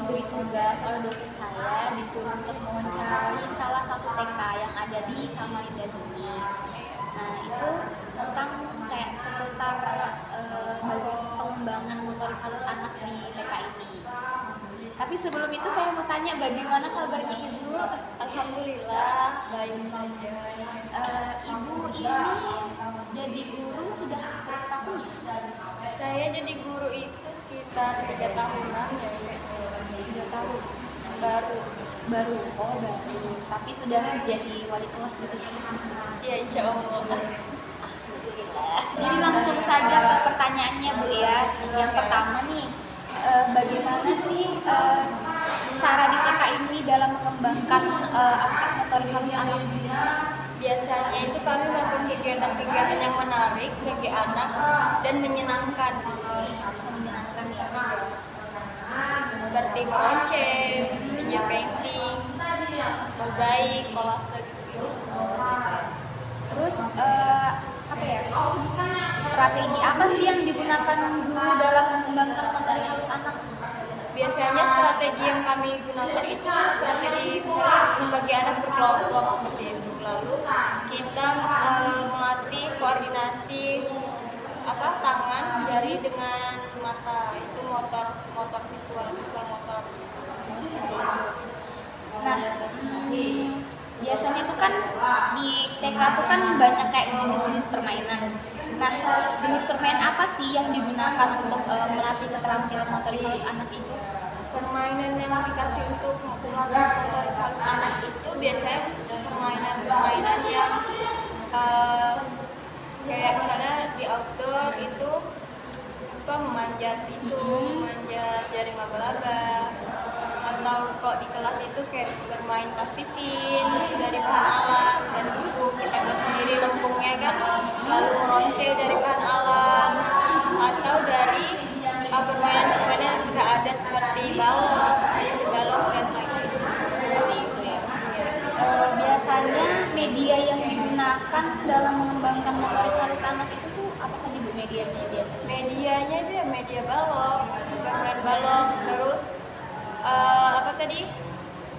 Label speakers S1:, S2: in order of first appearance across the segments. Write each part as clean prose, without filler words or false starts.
S1: diberi tugas oleh dosen saya, disuruh untuk mewawancarai salah satu TK yang ada di Samarinda sini. Nah itu tentang kayak seputar pengembangan motorik halus anak di TK ini. Tapi sebelum itu saya mau tanya, bagaimana kabarnya Ibu?
S2: Alhamdulillah, baik saja.
S1: Ibu ini jadi guru sudah berapa tahun ya?
S2: Saya jadi guru itu sekitar 3 tahunan ya.
S1: 3 tahun.
S2: Baru.
S1: Baru. Oh baru. Tapi sudah jadi wali kelas gitu ya?
S2: Ya insya Allah.
S1: Alhamdulillah. Jadi langsung saja ke pertanyaannya Bu ya. Yang pertama nih, bagaimana sih cara di TK ini dalam mengembangkan aspek motorik halus anak?
S2: Biasanya itu kami melakukan kegiatan-kegiatan yang menarik bagi anak dan menyenangkan.
S1: Menyenangkan ya.
S2: Seperti meronceng, media painting, mozaik, kolase.
S1: Terus apa ya? Strategi apa sih yang digunakan guru dalam mengembangkan motorik halus anak?
S2: Biasanya strategi yang kami gunakan itu strategi misalnya membagi anak berkelompok seperti itu. Lalu kita melatih koordinasi tangan, jari dengan mata. Itu motor visual motor.
S1: Nah, biasanya tuh kan di TK tuh kan banyak kayak jenis-jenis permainan. Nah, jenis permainan apa sih yang digunakan untuk melatih keterampilan motorik halus anak itu?
S2: Permainan yang dikasih untuk melatih motorik halus anak itu biasanya permainan yang kayak misalnya di outdoor itu memanjat jaring laba-laba, atau kalau di kelas itu kayak bermain plastisin dari bahan alam dan buku kita buat sendiri lempungnya kan, lalu meronceng dari bahan alam, atau dari permainan yang sudah ada seperti balok dan lain-lain seperti itu ya.
S1: Biasanya media yang digunakan dalam mengembangkan motorik halus anak itu tuh apa saja Bu medianya biasanya?
S2: Medianya itu ya media balok, permen balok, terus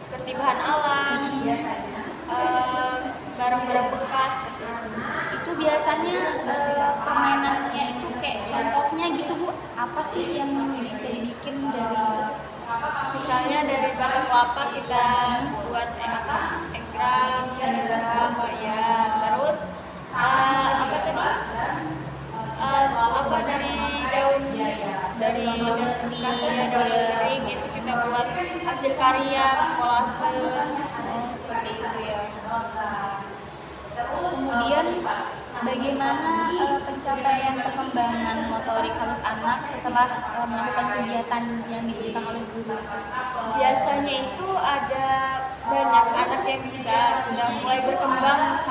S2: seperti bahan alam, barang-barang bekas gitu.
S1: Itu biasanya permainannya itu kayak contohnya gitu Bu, apa sih yang bisa dibikin dari
S2: Misalnya dari bahan kelapa kita buat egrang ya. Terus dari daun kering itu kita buat hasil karya kolase seperti itu ya.
S1: Kemudian bagaimana pencapaian perkembangan motorik halus anak setelah melakukan kegiatan yang diberikan oleh guru?
S2: Biasanya itu ada banyak anak yang sudah mulai berkembang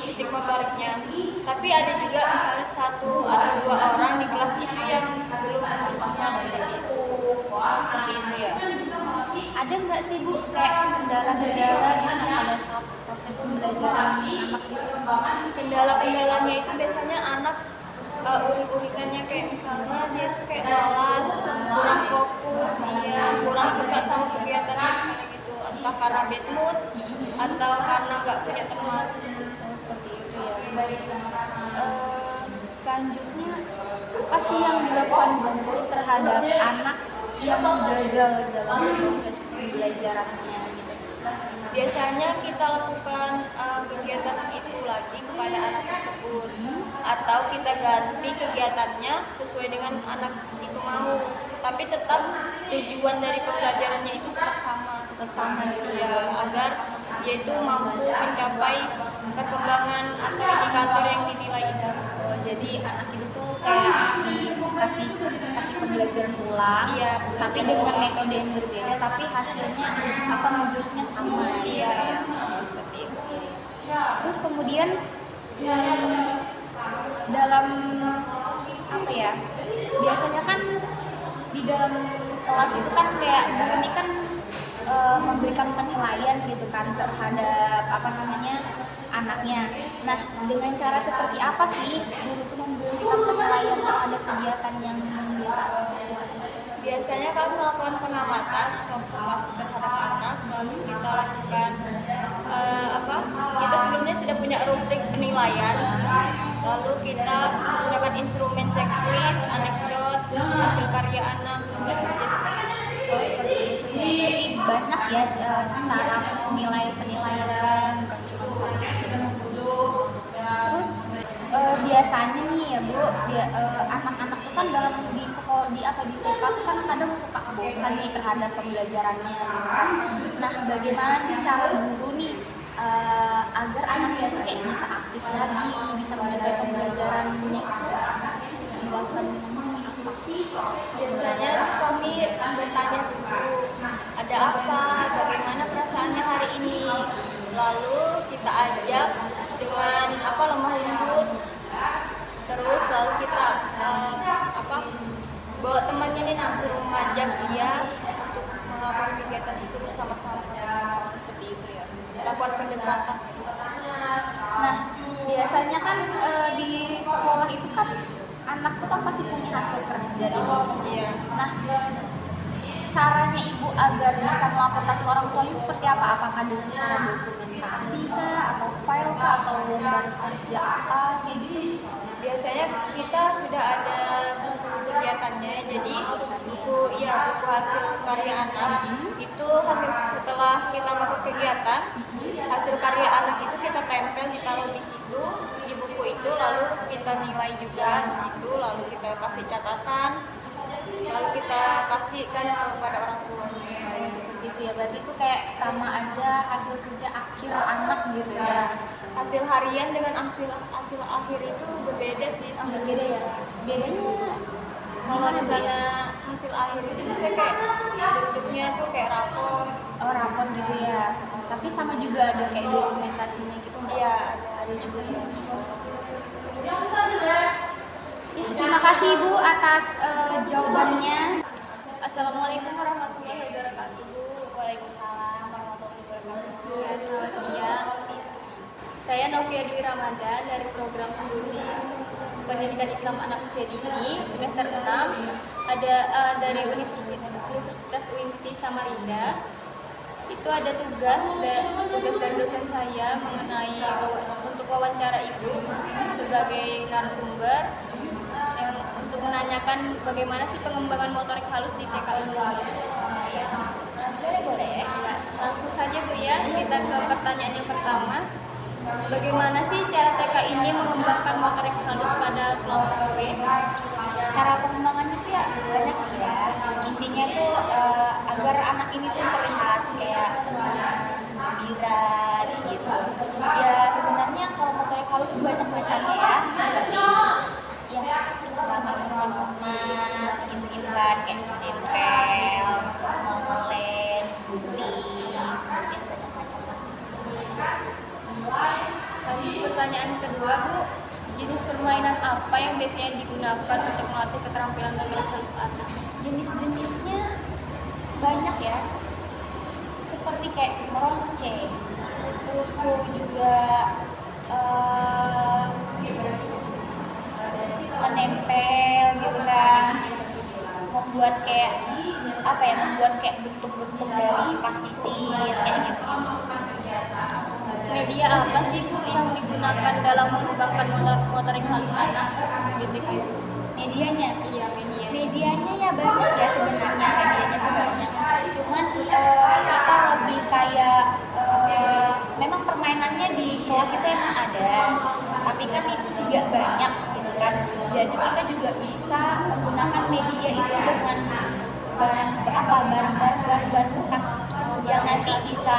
S2: fisik motoriknya. Tapi ada juga misalnya 1 atau 2 orang di kelas itu yang belum berkembang seperti itu ya.
S1: Ada nggak sih Bu kayak kendala-kendala gitu pada saat proses pembelajaran anak itu?
S2: Kendala-kendalanya itu biasanya anak urik-urikannya kayak misalnya dia tuh kayak malas, kurang fokus, kurang suka sama kegiatannya misalnya gitu, entah karena bad mood atau karena nggak punya teman.
S1: Seperti itu ya. Selanjutnya apa sih yang dilakukan guru terhadap anak yang gagal dalam proses pembelajarannya gitu?
S2: Biasanya kita lakukan kegiatan itu lagi kepada anak tersebut, atau kita ganti kegiatannya sesuai dengan anak itu mau, tapi tetap tujuan dari pembelajarannya itu tetap sama gitu ya, agar dia itu mampu mencapai perkembangan atau indikator yang dinilai itu.
S1: Jadi anak itu tuh kayak dikasih pembelajaran ulang,
S2: Iya,
S1: tapi dengan metode yang berbeda, tapi hasilnya menjurusnya sama, ya seperti itu. Terus kemudian dalam biasanya kan di dalam kelas itu kan kayak guru ini kan memberikan penilaian gitu kan terhadap anaknya. Nah, dengan cara seperti apa sih guru itu memberikan penilaian terhadap kegiatan yang biasa dilakukan?
S2: Biasanya kami melakukan pengamatan atau observasi terhadap anak, lalu kita lakukan kita sebelumnya sudah punya rubrik penilaian, lalu kita menggunakan instrumen checklist, anekdot, hasil karya anak, dan kerja seperti itu.
S1: Oh, seperti itu ya. Jadi banyak ya cara penilaian bukan cuma satu. Terus biasanya nih ya Bu, anak-anak tuh kan dalam di sekolah di TK tuh kan kadang suka bosan nih terhadap pembelajarannya gitu kan. Nah, bagaimana sih cara guru nih agar anak itu kayak bisa aktif lagi, bisa menyukai pembelajarannya itu dilakukan dengan apa?
S2: Biasanya kami bertanya dulu, ada apa, bagaimana perasaannya hari ini, lalu kita ajak dengan lemah lembut, terus lalu kita bawa temannya nih suruh ngajak dia untuk melakukan kegiatan itu bersama-sama.
S1: Seperti itu ya.
S2: Lakukan pendekatan.
S1: Nah, biasanya kan di sekolah itu kan anak tuh kan pasti punya hasil kerja nih.
S2: Iya.
S1: Nah, caranya ibu agar bisa melaporkan ke orang tuanya seperti apa? Apakah dengan cara dokumentasi kah, atau file kah, atau lembar kerja apa kayak gitu?
S2: Biasanya kita sudah ada buku kegiatannya, jadi buku hasil karya anak itu setelah kita melakukan kegiatan, hasil karya anak itu kita tempel, ditaruh di situ di buku itu, lalu kita nilai juga di situ, lalu kita kasih catatan, lalu kita kasihkan kepada orang tuanya.
S1: Gitu ya, berarti itu kayak sama aja hasil kerja akhir anak gitu ya.
S2: Hasil harian dengan hasil akhir itu berbeda sih.
S1: Berbeda ya. Bedanya
S2: Kalau misalnya hasil akhir itu bisa kayak bentuknya tuh kayak rapor.
S1: Oh, rapot gitu ya. Tapi sama juga ada kayak dokumentasinya gitu nggak?
S2: Iya,
S1: Ada juga ya. Ya, terima kasih Ibu atas jawabannya.
S2: Assalamualaikum warahmatullahi wabarakatuh.
S1: Waalaikumsalam warahmatullahi wabarakatuh.
S2: Ya, selamat siang. Saya Novia Dwi Ramadan dari program studi Pendidikan Islam Anak Usia Dini semester 6 dari Universitas UINSI Samarinda. Itu ada tugas dari dosen saya mengenai untuk wawancara ibu sebagai narasumber yang untuk menanyakan bagaimana sih pengembangan motorik halus di TK ini.
S1: Boleh.
S2: Langsung saja Bu ya, kita ke pertanyaan yang pertama. Bagaimana sih cara TK ini mengembangkan motorik halus pada kelompok B?
S1: Cara pengembangannya itu ya banyak sih ya. Intinya tuh agar anak ini tuh terlihat kayak senang, gembira, gitu. Ya sebenarnya kalau motorik halus tuh banyak macamnya ya, seperti ya mas gitu-gitu kan, kayak nempel, molen, gunting, ya banyak macam lah.
S2: Lanjut pertanyaan kedua Bu, jenis permainan apa yang biasanya digunakan untuk melatih keterampilan motorik halus anak?
S1: Jenis-jenisnya banyak ya, seperti kayak meronceng, terus tuh juga menempel gitu kan, membuat kayak bentuk-bentuk dari plastisir kayak gitu.
S2: Media apa sih Bu yang digunakan dalam mengembangkan motorik halus anak gitu?
S1: Medianya
S2: Iya,
S1: medianya ya banyak ya, sebenarnya medianya tuh banyak, cuman kita lebih kayak memang permainannya di kelas itu emang ada, tapi kan itu tidak banyak gitu kan, jadi kita juga bisa menggunakan media itu dengan barang-barang bekas yang nanti bisa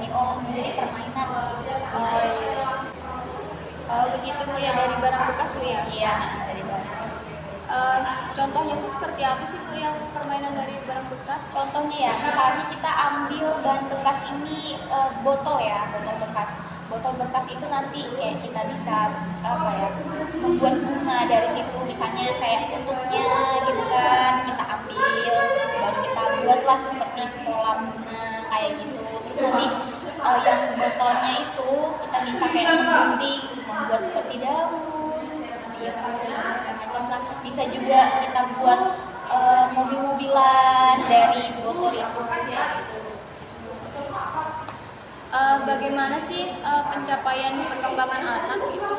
S1: diolah menjadi permainan.
S2: Oh begitu Bu ya, dari barang bekas Bu ya?
S1: Iya, dari barang bekas.
S2: Contohnya itu seperti apa sih Bu yang permainan dari barang bekas?
S1: Contohnya ya, misalnya kita ambil bahan bekas ini, botol bekas. Botol bekas itu nanti kayak kita bisa membuat bunga dari situ, misalnya kayak tutupnya gitu kan, kita ambil, baru kita buatlah seperti pola bunga kayak gitu. Terus nanti yang botolnya itu kita bisa kayak menggunting, membuat seperti daun, seperti itu, macam-macam lah. Bisa juga kita buat mobil-mobilan dari motor itu kayak gitu.
S2: Bagaimana sih pencapaian perkembangan anak itu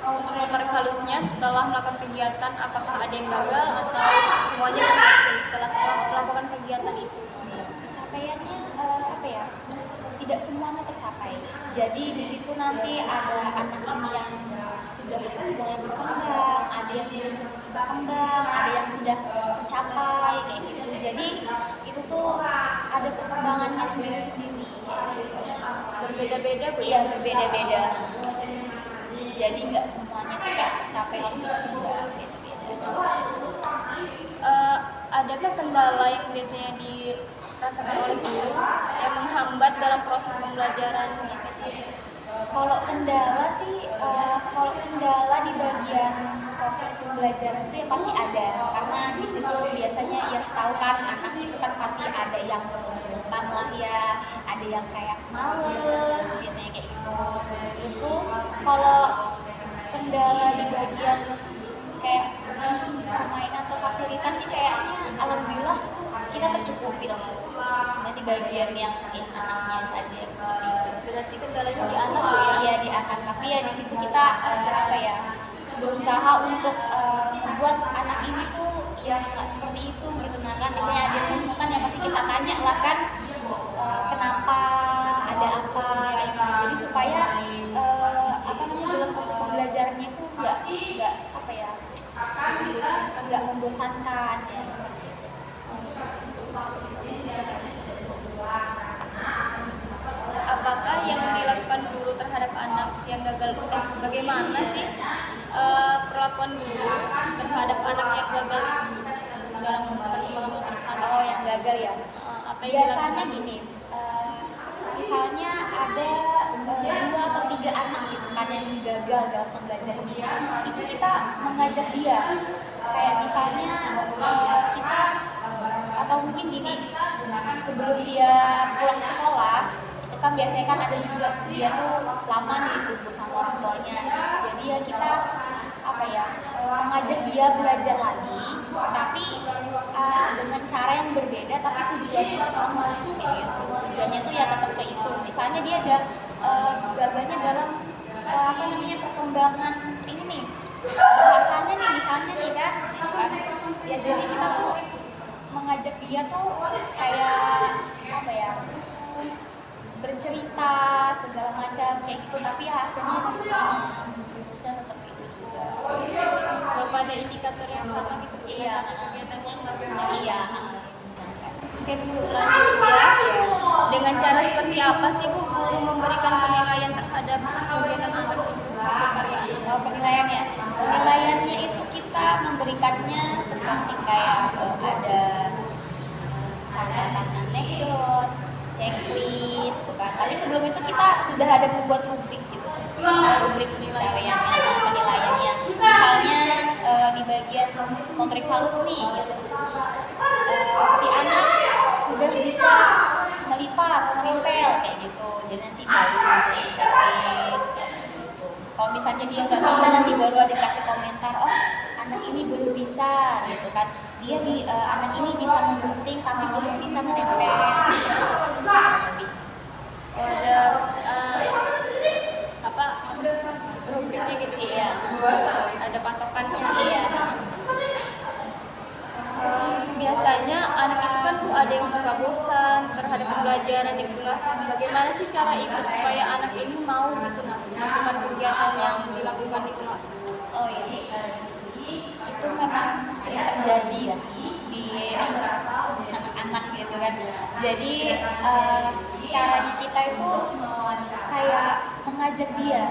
S2: untuk motorik halusnya setelah melakukan kegiatan? Apakah ada yang gagal atau semuanya berhasil setelah melakukan kegiatan itu?
S1: Pencapaiannya apa ya? Tidak semuanya tercapai. Jadi di situ nanti ada anak ini yang sudah mulai berkembang, ada yang belum berkembang, ada yang sudah tercapai kayak gitu. Jadi itu tuh ada perkembangannya sendiri-sendiri kayak gitu.
S2: Berbeda-beda Bu?
S1: Iya, berbeda-beda. Jadi nggak semuanya tuh kayak tercapai langsung juga, beda-beda.
S2: Adakah kendala yang biasanya dirasakan oleh guru yang menghambat dalam proses pembelajaran gitu?
S1: Kalau kendala sih, kalau kendala di bagian proses pembelajaran itu ya pasti ada, karena di situ biasanya ya tahu kan anak itu kan pasti ada yang nonton lah ya, ada yang kayak males, biasanya kayak gitu. Terus tuh kalau kendala di bagian kayak permainan atau fasilitas sih kayaknya alhamdulillah kita tercukupi lah. Cuma di bagian yang anaknya saja yang seperti itu.
S2: Berarti kendalanya di anak Bu ya?
S1: Iya di anak, tapi ya di situ kita apa ya berusaha untuk membuat anak ini tuh yang nggak seperti itu gitu. Nah kan biasanya ada yang kan ya pasti kita tanya lah kan kenapa, ada apa kayak gitu. Jadi supaya apa namanya dalam proses pembelajarannya itu nggak apa ya nggak membosankan ya seperti itu.
S2: Apakah yang dilakukan guru terhadap anak yang gagal, bagaimana sih perlakuan guru terhadap anak yang gagal itu dalam perkembangan motorik halus?
S1: Oh yang gagal ya.
S2: Apa yang
S1: Biasanya
S2: dilakukan?
S1: gini, misalnya ada 2 atau 3 anak gitu kan yang gagal dalam pembelajaran itu kita mengajak dia kayak misalnya kita atau mungkin gini sebelum dia pulang sekolah itu kan biasanya kan ada juga dia tuh lama nih ditunggu sama orang tuanya, jadi ya kita apa ya mengajak dia belajar lagi tapi dengan cara yang berbeda tapi tujuannya itu sama kayak gitu. Tujuannya tuh ya tetap ke itu, misalnya dia ada gagalnya dalam apa namanya perkembangan ini nih bahasanya nih misalnya nih kan gitu kan ya, jadi kita tuh mengajak dia tuh kayak apa ya bercerita segala macam kayak gitu, tapi hasilnya sama terusnya tetap itu juga.
S2: Kalau pada indikator yang sama gitu Bu,
S1: Iya.
S2: tapi kegiatannya nggak benar.
S1: Iya.
S2: Oke Bu, lanjut Bu ya. Dengan cara seperti apa sih Bu guru memberikan penilaian terhadap kegiatan anak itu hasil karya anak?
S1: Kalau penilaiannya, penilaiannya itu kita memberikannya seperti kayak ada catatan anekdot, checklist, gitu kan. Tapi sebelum itu kita sudah ada membuat rubrik gitu, rubrik pencapaiannya, penilaiannya. Misalnya di bagian motorik halus nih, gitu. Si anak sudah bisa melipat, menempel kayak gitu, dan nanti baru jadi checklist. Kalau misalnya dia nggak bisa nanti baru ada dikasih komentar, oh anak ini belum bisa gitu kan, dia anak ini bisa memgunting tapi belum bisa menempel lebih.
S2: Ada apa rubriknya gitu Bu?
S1: Iya.
S2: Ada patokan.
S1: Iya.
S2: Biasanya anak itu kan Bu ada yang suka bosan terhadap pembelajaran di kelas. Bagaimana sih cara ibu supaya anak ini mau gitu melakukan kegiatan yang dilakukan di kelas?
S1: Oh iya, itu memang sering terjadi ya di anak-anak gitu kan. Jadi caranya kita itu kayak mengajak dia,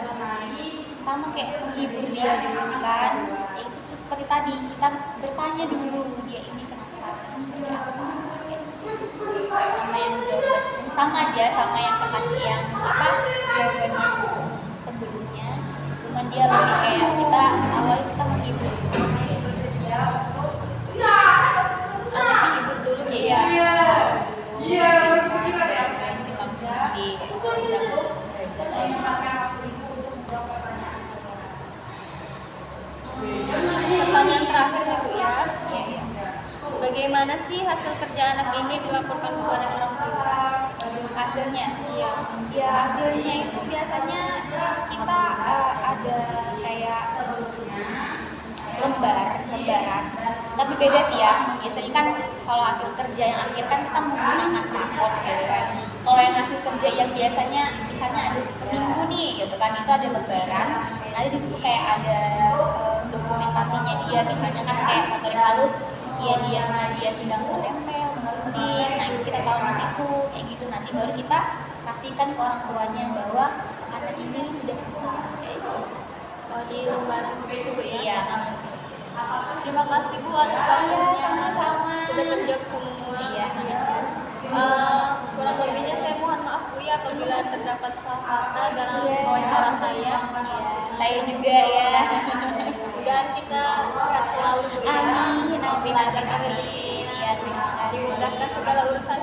S1: pertama kayak menghibur dia dulu kan. Itu seperti tadi kita bertanya dulu dia ini kenapa, seperti apa, sama yang jawaban sama aja sama yang yang apa jawaban yang sebelumnya, cuman dia lebih kayak kita awalnya kita menghibur
S2: Anak dihibur dulu Bu.
S1: iya kita bisa diajak belajar lagi.
S2: Pertanyaan terakhir nih Bu ya.
S1: Iya.
S2: bagaimana sih hasil kerja anak ini dilaporkan kepada orang tua?
S1: Hasilnya?
S2: Iya.
S1: Ya hasilnya itu biasanya kita ada kayak lembaran, tapi beda sih ya. Biasanya kan kalau hasil kerja yang akhir kan kita menggunakan rapot gitu kan. Kalau yang hasil kerja yang biasanya misalnya ada seminggu nih gitu kan, itu ada lembaran. Nanti di situ kayak ada dokumentasinya dia, misalnya kan kayak motorik halus, dia sedang menempel, menggunting. Nah itu kita tahu di situ kayak gitu. Nanti baru kita kasihkan ke orang tuanya bahwa anak ini sudah bisa kayak gitu.
S2: Oh, di lembaran begitu Bu ya?
S1: Iya.
S2: Terima kasih Bu atas
S1: Iya,
S2: waktunya.
S1: sama-sama.
S2: Sudah terjawab semua.
S1: Iya.
S2: Kurang lebihnya saya mohon maaf Bu ya apabila terdapat salah kata dalam
S1: Iya.
S2: wawancara saya.
S1: Saya juga ya.
S2: Dan kita sehat selalu Bu ya.
S1: Amin, amin,
S2: Lancar
S1: amin,
S2: karir
S1: amin.
S2: rezekinya.
S1: Iya, terima kasih.
S2: Dimudahkan segala urusan